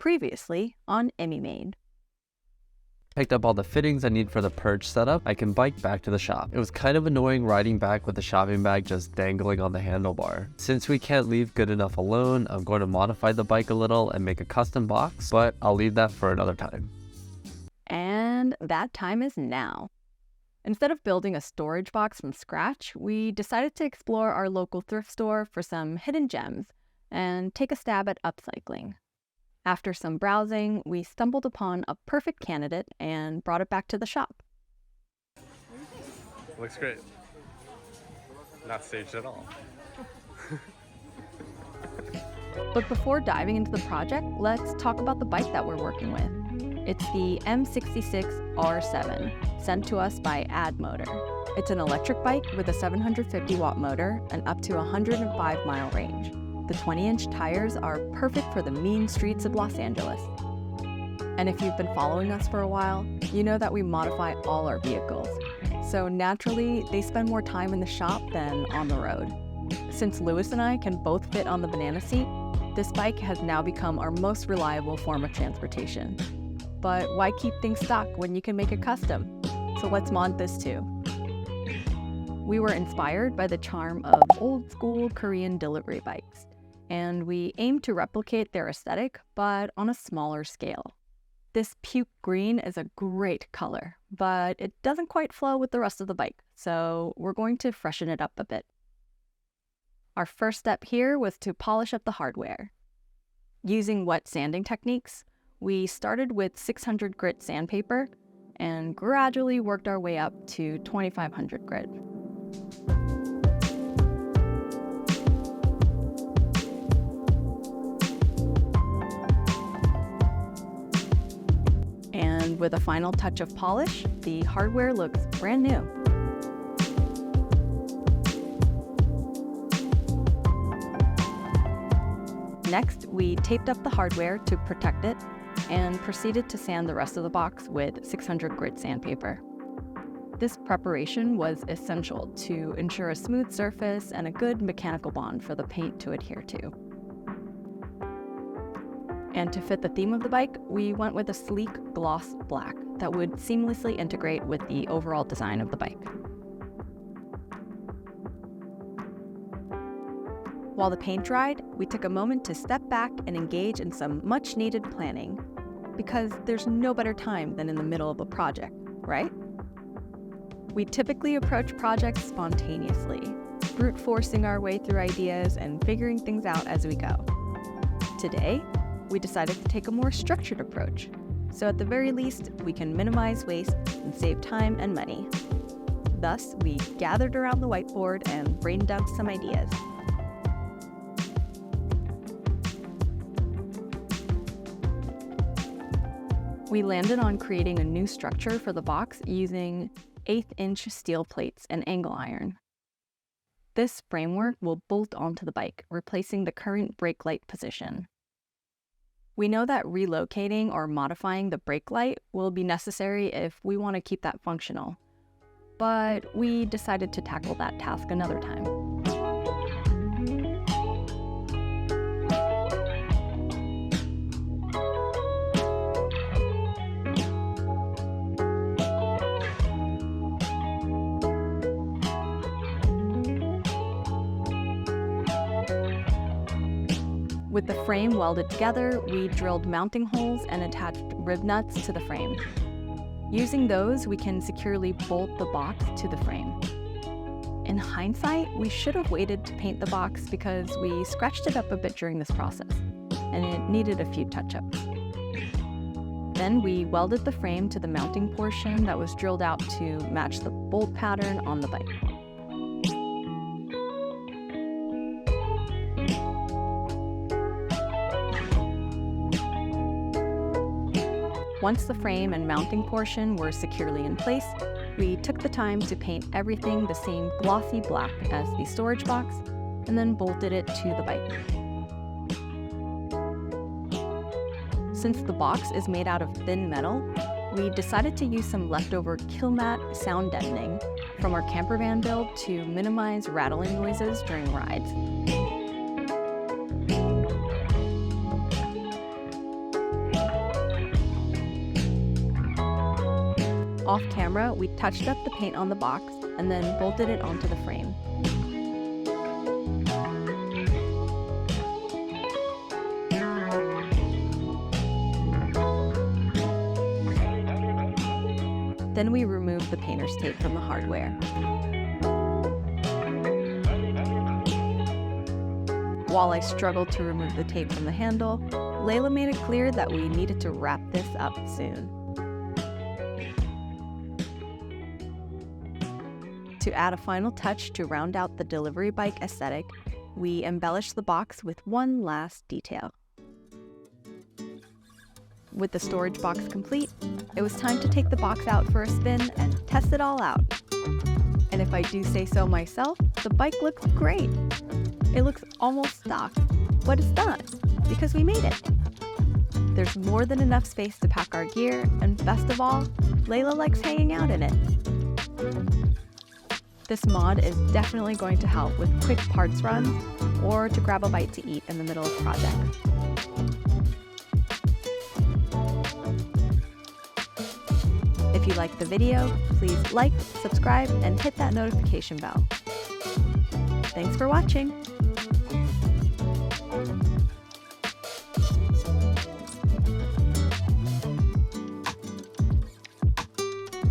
Previously on Emmy Made. Picked up all the fittings I need for the perch setup. I can bike back to the shop. It was kind of annoying riding back with the shopping bag just dangling on the handlebar. Since we can't leave good enough alone, I'm going to modify the bike a little and make a custom box, but I'll leave that for another time. And that time is now. Instead of building a storage box from scratch, we decided to explore our local thrift store for some hidden gems and take a stab at upcycling. After some browsing, we stumbled upon a perfect candidate and brought it back to the shop. Looks great. Not staged at all. But before diving into the project, let's talk about the bike that we're working with. It's the M-66R7, sent to us by Addmotor. It's an electric bike with a 750-watt motor and up to 105-mile range. The 20-inch tires are perfect for the mean streets of Los Angeles. And if you've been following us for a while, you know that we modify all our vehicles. So naturally, they spend more time in the shop than on the road. Since Lewis and I can both fit on the banana seat, this bike has now become our most reliable form of transportation. But why keep things stock when you can make it custom? So let's mod this too. We were inspired by the charm of old-school Korean delivery bikes, and we aim to replicate their aesthetic, but on a smaller scale. This puke green is a great color, but it doesn't quite flow with the rest of the bike, so we're going to freshen it up a bit. Our first step here was to polish up the hardware. Using wet sanding techniques, we started with 600 grit sandpaper and gradually worked our way up to 2500 grit. And with a final touch of polish, the hardware looks brand new. Next, we taped up the hardware to protect it and proceeded to sand the rest of the box with 600 grit sandpaper. This preparation was essential to ensure a smooth surface and a good mechanical bond for the paint to adhere to. And to fit the theme of the bike, we went with a sleek gloss black that would seamlessly integrate with the overall design of the bike. While the paint dried, we took a moment to step back and engage in some much-needed planning, because there's no better time than in the middle of a project, right? We typically approach projects spontaneously, brute forcing our way through ideas and figuring things out as we go. Today, we decided to take a more structured approach, so at the very least, we can minimize waste and save time and money. Thus, we gathered around the whiteboard and brain dumped some ideas. We landed on creating a new structure for the box using 1/8-inch steel plates and angle iron. This framework will bolt onto the bike, replacing the current brake light position. We know that relocating or modifying the brake light will be necessary if we want to keep that functional, but we decided to tackle that task another time. With the frame welded together, we drilled mounting holes and attached rib nuts to the frame. Using those, we can securely bolt the box to the frame. In hindsight, we should have waited to paint the box because we scratched it up a bit during this process, and it needed a few touch-ups. Then we welded the frame to the mounting portion that was drilled out to match the bolt pattern on the bike. Once the frame and mounting portion were securely in place, we took the time to paint everything the same glossy black as the storage box, and then bolted it to the bike. Since the box is made out of thin metal, we decided to use some leftover Killmat sound deadening from our camper van build to minimize rattling noises during rides. Off camera, we touched up the paint on the box and then bolted it onto the frame. Then we removed the painter's tape from the hardware. While I struggled to remove the tape from the handle, Layla made it clear that we needed to wrap this up soon. To add a final touch to round out the delivery bike aesthetic, we embellished the box with one last detail. With the storage box complete, it was time to take the box out for a spin and test it all out. And if I do say so myself, the bike looks great. It looks almost stock, but it's not, because we made it. There's more than enough space to pack our gear, and best of all, Layla likes hanging out in it. This mod is definitely going to help with quick parts runs or to grab a bite to eat in the middle of projects. If you liked the video, please like, subscribe, and hit that notification bell. Thanks for watching!